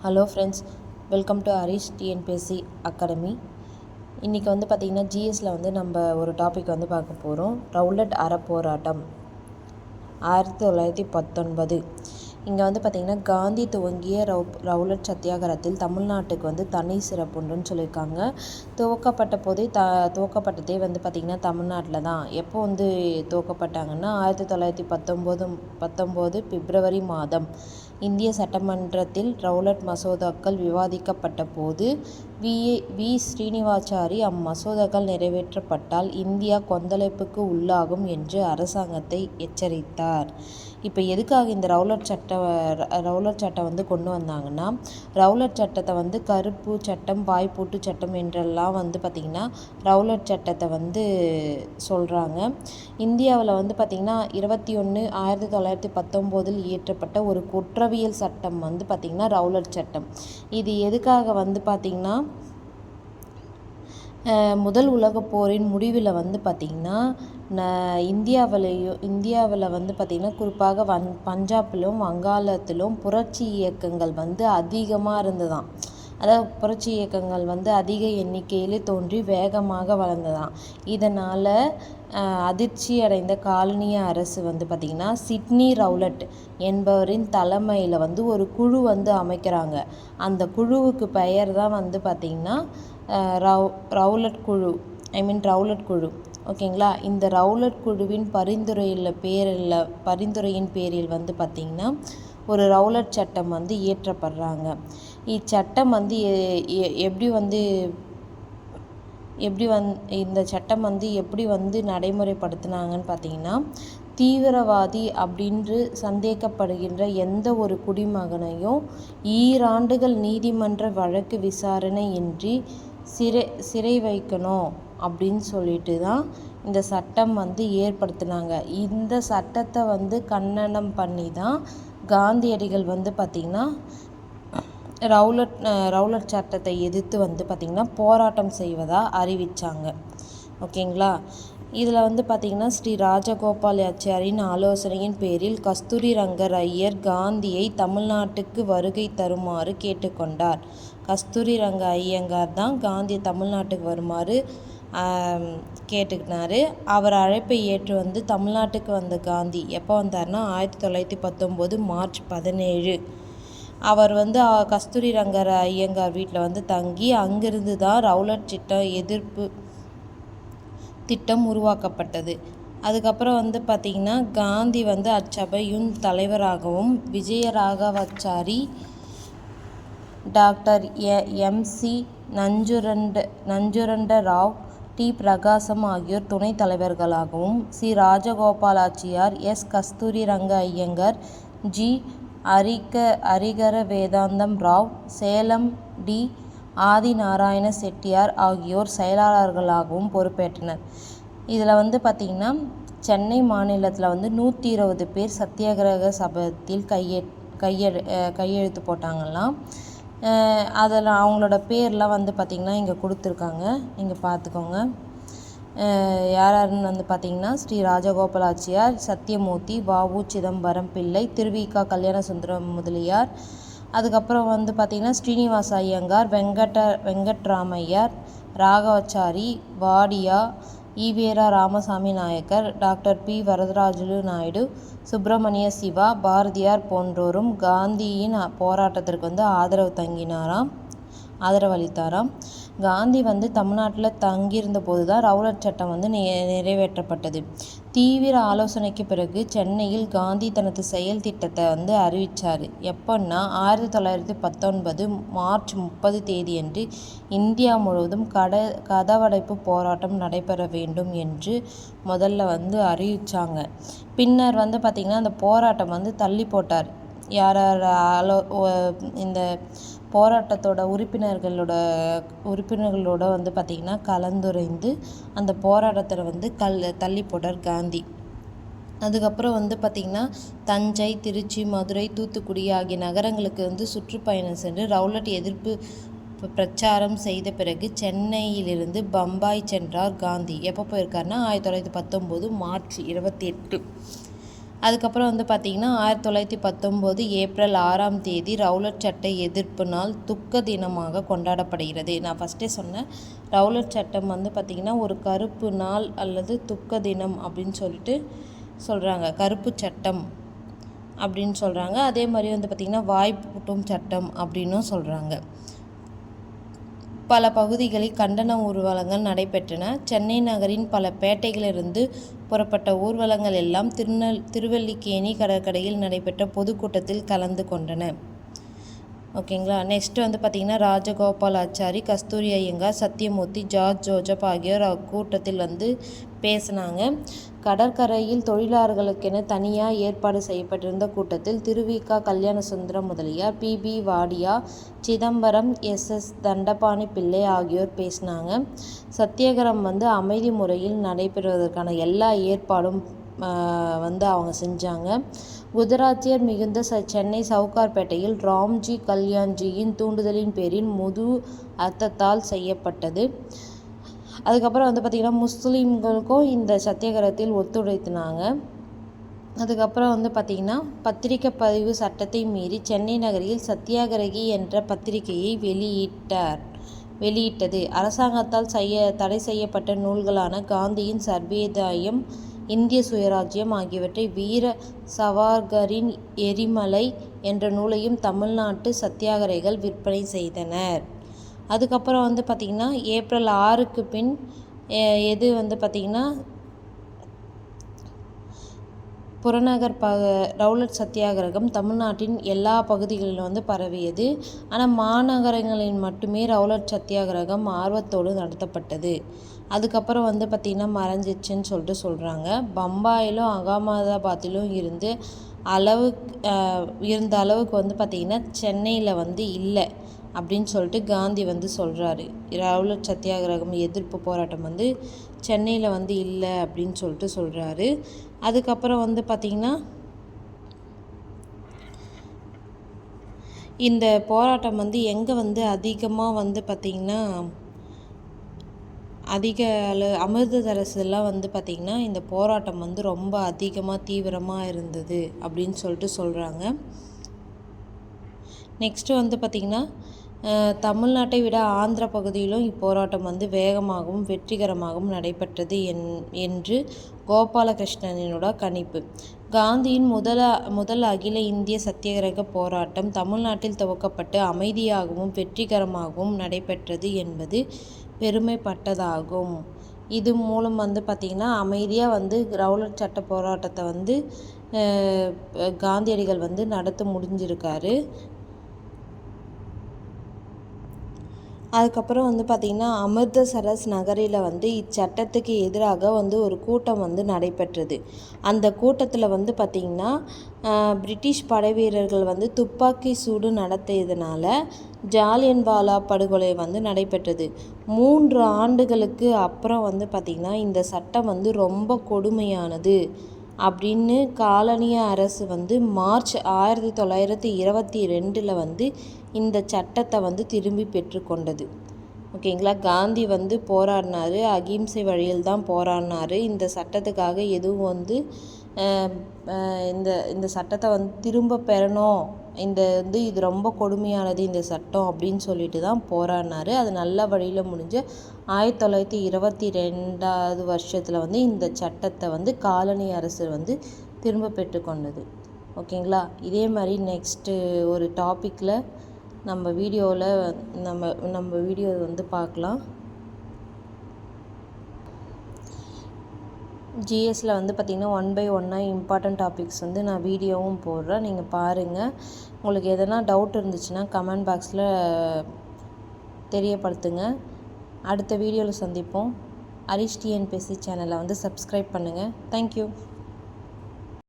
Hello friends, welcome to Harish TNPSC academy. இன்றைக்கி பார்த்திங்கன்னா ஜிஎஸ்சில் நம்ம ஒரு டாபிக் பார்க்க போகிறோம். ரவுலட் அறப்போராட்டம் 1919. இங்கே பார்த்திங்கன்னா காந்தி துவங்கிய ரவுலட் சத்தியாகிரகத்தில் தமிழ்நாட்டுக்கு தனி சிறப்புண்டுன்னு சொல்லியிருக்காங்க. துவக்கப்பட்டதே பார்த்திங்கன்னா தமிழ்நாட்டில் தான். எப்போ துவக்கப்பட்டாங்கன்னா 1919 பிப்ரவரி மாதம் இந்திய சட்டமன்றத்தில் ரவுலட் மசோதாக்கள் விவாதிக்கப்பட்ட போது வி. ஸ்ரீனிவாசாரி அம்மசோதாக்கள் நிறைவேற்றப்பட்டால் இந்தியா கொந்தளிப்புக்கு உள்ளாகும் என்று அரசாங்கத்தை எச்சரித்தார். இப்போ எதுக்காக இந்த ரவுலட் சட்டம் கொண்டு வந்தாங்கன்னா, ரவுலட் சட்டத்தை கருப்பு சட்டம், வாய்ப்பூட்டு சட்டம் என்றெல்லாம் பார்த்திங்கன்னா ரவுலட் சட்டத்தை சொல்கிறாங்க. இந்தியாவில் பார்த்திங்கன்னா 21/1919 இயற்றப்பட்ட ஒரு குற்றவியல் சட்டம் பார்த்திங்கன்னா ரவுலட் சட்டம். இது எதுக்காக பார்த்திங்கன்னா முதல் உலகப் போரின் முடிவில் பார்த்திங்கன்னா இந்தியாவில் பார்த்திங்கன்னா குறிப்பாக பஞ்சாபிலும் வங்காளத்திலும் புரட்சி இயக்கங்கள் அதிகமாக இருந்ததாம். அதாவது புரட்சி இயக்கங்கள் அதிக எண்ணிக்கையில் தோன்றி வேகமாக வளர்ந்ததாம். இதனால் அதிர்ச்சி அடைந்த காலனிய அரசு பார்த்திங்கன்னா சிட்னி ரவுலட் என்பவரின் தலைமையில் ஒரு குழு அமைக்கிறாங்க. அந்த குழுவுக்கு பெயர் தான் பார்த்திங்கன்னா ரவுலட் குழு. ஓகேங்களா. இந்த ரவுலட் குழுவின் பரிந்துரையின் பேரில் பார்த்திங்கன்னா ஒரு ரவுலட் சட்டம் இயற்றப்படுறாங்க. இச்சட்டம் இந்த சட்டம் எப்படி நடைமுறைப்படுத்தினாங்கன்னு பார்த்திங்கன்னா, தீவிரவாதி அப்படின்று சந்தேகப்படுகின்ற எந்த ஒரு குடிமகனையும் 2 ஆண்டுகள் நீதிமன்ற வழக்கு விசாரணை இன்றி சிறை வைக்கணும் அப்படின்னு சொல்லிட்டு தான் இந்த சட்டம் ஏற்படுத்தினாங்க. இந்த சட்டத்தை கண்டனம் பண்ணி தான் காந்தியடிகள் பார்த்திங்கன்னா ரவுலட் சட்டத்தை எதிர்த்து பார்த்திங்கன்னா போராட்டம் செய்வதாக அறிவித்தாங்க. ஓகேங்களா. இதில் பார்த்திங்கன்னா ஸ்ரீ ராஜகோபாலாச்சாரியின் ஆலோசனையின் பேரில் கஸ்தூரி ரங்கர் ஐயர் காந்தியை தமிழ்நாட்டுக்கு வருகை தருமாறு கேட்டுக்கொண்டார். கஸ்தூரி ரங்க ஐயங்கார் தான் காந்தி தமிழ்நாட்டுக்கு வருமாறு கேட்டுக்கினார். அவர் அழைப்பை ஏற்று தமிழ்நாட்டுக்கு வந்த காந்தி எப்போ வந்தார்னா 1919 மார்ச் 17. அவர் கஸ்தூரி ரங்கர் ஐயங்கார் வீட்டில் தங்கி அங்கிருந்து தான் ரவுலட் எதிர்ப்பு திட்டம் உருவாக்கப்பட்டது. அதுக்கப்புறம் பார்த்திங்கன்னா காந்தி அச்சபையின் தலைவராகவும் Vijayaraghavachari, doctor MC. நஞ்சுரண்ட Rao, D. பிரகாசம் ஆகியோர் துணைத் தலைவர்களாகவும், சி. ராஜகோபாலாச்சாரியார், எஸ். கஸ்தூரி ரங்க ஐயங்கார், ஜி. ஹரிகர வேதாந்தம் ராவ், சேலம் டி. ஆதிநாராயண செட்டியார் ஆகியோர் செயலாளர்களாகவும் பொறுப்பேற்றனர். இதில் பார்த்திங்கன்னா சென்னை மாநிலத்தில் 120 பேர் சத்தியாகிரக சபதத்தில் கையெழுத்து போட்டாங்களாம். அதில் அவங்களோட பேர்லாம் பார்த்திங்கன்னா இங்கே கொடுத்துருக்காங்க, நீங்கள் பார்த்துக்கோங்க. யாருன்னு பார்த்திங்கன்னா ஸ்ரீ ராஜகோபாலாச்சாரியார், சத்தியமூர்த்தி, வ.உ. சிதம்பரம் பிள்ளை, திருவிக கல்யாணசுந்தரம் முதலியார், அதுக்கப்புறம் பார்த்திங்கன்னா ஸ்ரீனிவாச ஐயங்கார், வெங்கட்ராமையர், ராகவாச்சாரி, வாடியா, ஈவேரா ராமசாமி நாயக்கர், டாக்டர் பி. வரதராஜுலு நாயுடு, சுப்பிரமணிய சிவா, பாரதியார் போன்றோரும் காந்தியின் போராட்டத்திற்கு ஆதரவளித்தாராம். காந்தி தமிழ்நாட்டில் தங்கியிருந்த போது தான் ரவுலட் சட்டம் நிறைவேற்றப்பட்டது. தீவிர ஆலோசனைக்கு பிறகு சென்னையில் காந்தி தனது செயல் திட்டத்தை அறிவித்தார். எப்போன்னா 1919 மார்ச் 30 தேதியன்று இந்தியா முழுவதும் கதவடைப்பு போராட்டம் நடைபெற வேண்டும் என்று முதல்ல அறிவித்தாங்க. பின்னர் பார்த்திங்கன்னா அந்த போராட்டம் தள்ளி போட்டார். இந்த போராட்டத்தோட உறுப்பினர்களோட பார்த்திங்கன்னா கலந்துரைந்து அந்த போராட்டத்தை தள்ளி போட்டார் காந்தி. அதுக்கப்புறம் பார்த்திங்கன்னா தஞ்சை, திருச்சி, மதுரை, தூத்துக்குடி ஆகிய நகரங்களுக்கு சுற்றுப்பயணம் சென்று ரவுலட் எதிர்ப்பு பிரச்சாரம் செய்த பிறகு சென்னையிலிருந்து பம்பாய் சென்றார் காந்தி. எப்போ போயிருக்காருன்னா 1919 மார்ச் 28. அதுக்கப்புறம் வந்து பார்த்திங்கன்னா 1919 ஏப்ரல் 6ஆம் தேதி ரவுலட் சட்ட எதிர்ப்பு நாள் துக்க தினமாக கொண்டாடப்படுகிறது. நான் ஃபஸ்ட்டே சொன்னேன், ரவுலட் சட்டம் வந்து பார்த்திங்கன்னா ஒரு கருப்பு நாள் அல்லது துக்க தினம் அப்படின்னு சொல்லிட்டு சொல்கிறாங்க. கருப்பு சட்டம் அப்படின்னு சொல்கிறாங்க. அதே மாதிரி வந்து பார்த்திங்கன்னா வாய்ப்பூட்டும் சட்டம் அப்படின்னும் சொல்கிறாங்க. பல பகுதிகளில் கண்டன ஊர்வலங்கள் நடைபெற்றன. சென்னை நகரின் பல பேட்டைகளிலிருந்து புறப்பட்ட ஊர்வலங்கள் எல்லாம் திருவல்லிக்கேணி கடற்கரையில் நடைபெற்ற பொதுக்கூட்டத்தில் கலந்து கொண்டன. ஓகேங்களா. நெக்ஸ்ட் வந்து பார்த்திங்கன்னா ராஜகோபாலாச்சாரி, கஸ்தூரி ஐயங்கார், சத்தியமூர்த்தி, ஜார்ஜ் ஜோசப் ஆகியோர் அக்கூட்டத்தில் வந்து பேசினாங்க. கடற்கரையில் தொழிலாளர்களுக்கென தனியாக ஏற்பாடு செய்யப்பட்டிருந்த கூட்டத்தில் திருவிக கல்யாணசுந்தரம் முதலியார், பி வாடியா, சிதம்பரம், எஸ் தண்டபாணி பிள்ளை ஆகியோர் பேசினாங்க. சத்தியாகிரகம் வந்து அமைதி முறையில் நடைபெறுவதற்கான எல்லா ஏற்பாடும் வந்து அவங்க செஞ்சாங்க. குஜராத்தியர் மிகுந்த சென்னை சவுகார்பேட்டையில் ராம்ஜி கல்யாண்ஜியின் தூண்டுதலின் பேரில் முது அர்த்தத்தால் செய்யப்பட்டது. அதுக்கப்புறம் வந்து பார்த்திங்கன்னா முஸ்லீம்களுக்கும் இந்த சத்தியாகிரகத்தில் ஒத்துழைத்தினாங்க. அதுக்கப்புறம் வந்து பார்த்திங்கன்னா பத்திரிகை பதிவு சட்டத்தை மீறி சென்னை நகரில் சத்தியாகிரகி என்ற பத்திரிகையை வெளியிட்டது. அரசாங்கத்தால் தடை செய்யப்பட்ட நூல்களான காந்தியின் சர்வோதயம், இந்திய சுயராஜ்யம் ஆகியவற்றை வீர சவார்கரின் எரிமலை என்ற நூலையும் தமிழ்நாட்டு சத்தியாகிரகிகள் விற்பனை செய்தனர். அதுக்கப்புறம் வந்து பார்த்திங்கன்னா ஏப்ரல் 6க்கு பின் எது வந்து பார்த்திங்கன்னா புறநகர் ரவுலட் சத்தியாகிரகம் தமிழ்நாட்டின் எல்லா பகுதிகளிலும் வந்து பரவியது. ஆனால் மாநகரங்களில் மட்டுமே ரவுலட் சத்தியாகிரகம் ஆர்வத்தோடு நடத்தப்பட்டது. அதுக்கப்புறம் வந்து பார்த்திங்கன்னா மறைஞ்சிச்சுன்னு சொல்லிட்டு சொல்கிறாங்க. பம்பாயிலும் அகமதாபாத்திலும் இருந்த அளவுக்கு வந்து பார்த்திங்கன்னா சென்னையில் வந்து இல்லை அப்படின்னு சொல்லிட்டு காந்தி வந்து சொல்கிறாரு. ரவுலட் சத்தியாகிரகம் எதிர்ப்பு போராட்டம் வந்து சென்னையில் வந்து இல்லை அப்படின்னு சொல்லிட்டு சொல்கிறாரு. அதுக்கப்புறம் வந்து பார்த்திங்கன்னா இந்த போராட்டம் வந்து எங்கே வந்து அதிகமாக வந்து பார்த்திங்கன்னா அமிர்தசரஸ்லாம் வந்து பார்த்திங்கன்னா இந்த போராட்டம் வந்து ரொம்ப அதிகமாக தீவிரமாக இருந்தது அப்படின்னு சொல்லிட்டு சொல்கிறாங்க. நெக்ஸ்ட்டு வந்து பார்த்திங்கன்னா தமிழ்நாட்டை விட ஆந்திர பகுதியிலும் இப்போராட்டம் வந்து வேகமாகவும் வெற்றிகரமாகவும் நடைபெற்றது என்று கோபாலகிருஷ்ணனோட கணிப்பு. காந்தியின் முதல் அகில இந்திய சத்தியாகிரக போராட்டம் தமிழ்நாட்டில் துவக்கப்பட்டு அமைதியாகவும் வெற்றிகரமாகவும் நடைபெற்றது என்பது பெருமைப்பட்டதாகும். இது மூலம் வந்து பார்த்திங்கன்னா அமைதியாக வந்து ரவுலட் சட்ட போராட்டத்தை வந்து காந்தியடிகள் வந்து நடத்த முடிஞ்சிருக்காரு. அதுக்கப்புறம் வந்து பார்த்திங்கன்னா அமிர்தசரஸ் நகரில் வந்து இச்சட்டத்துக்கு எதிராக வந்து ஒரு கூட்டம் வந்து நடைபெற்றது. அந்த கூட்டத்தில் வந்து பார்த்திங்கன்னா பிரிட்டிஷ் படை வீரர்கள் வந்து துப்பாக்கி சூடு நடத்தியதுனால ஜாலியன்வாலா படுகொலை வந்து நடைபெற்றது. 3 ஆண்டுகளுக்கு அப்புறம் வந்து பார்த்திங்கன்னா இந்த சட்டம் வந்து ரொம்ப கொடுமையானது அப்படின்னு காலனிய அரசு வந்து மார்ச் 1922 வந்து இந்த சட்டத்தை வந்து திரும்பி பெற்றுக்கொண்டது. ஓகேங்களா. காந்தி வந்து போராடினார், அகிம்சை வழியில் தான் போராடினார். இந்த சட்டத்துக்காக எதுவும் வந்து இந்த சட்டத்தை வந்து திரும்ப பெறணும், இது ரொம்ப கொடுமையானது இந்த சட்டம் அப்படின்னு சொல்லிட்டு தான் போராடினார். அது நல்ல வழியில் முடிஞ்ச 1922 வருஷத்தில் வந்து இந்த சட்டத்தை வந்து காலனி அரசு வந்து திரும்ப பெற்றுக்கொண்டது. ஓகேங்களா. இதே மாதிரி நெக்ஸ்ட்டு ஒரு டாப்பிக்கில் நம்ம வீடியோ வந்து பார்க்கலாம். ஜிஎஸ்சில் வந்து பார்த்திங்கன்னா 1 by 1 இம்பார்ட்டன்ட் டாபிக்ஸ் வந்து நான் வீடியோவும் போடுறேன், நீங்கள் பாருங்கள். உங்களுக்கு எதனா டவுட் இருந்துச்சுன்னா கமெண்ட் பாக்ஸில் தெரியப்படுத்துங்க. அடுத்த வீடியோவில் சந்திப்போம். ஹரிஷ் டிஎன்பிஎஸ்சி சேனலை வந்து சப்ஸ்கிரைப் பண்ணுங்கள். தேங்க்யூ.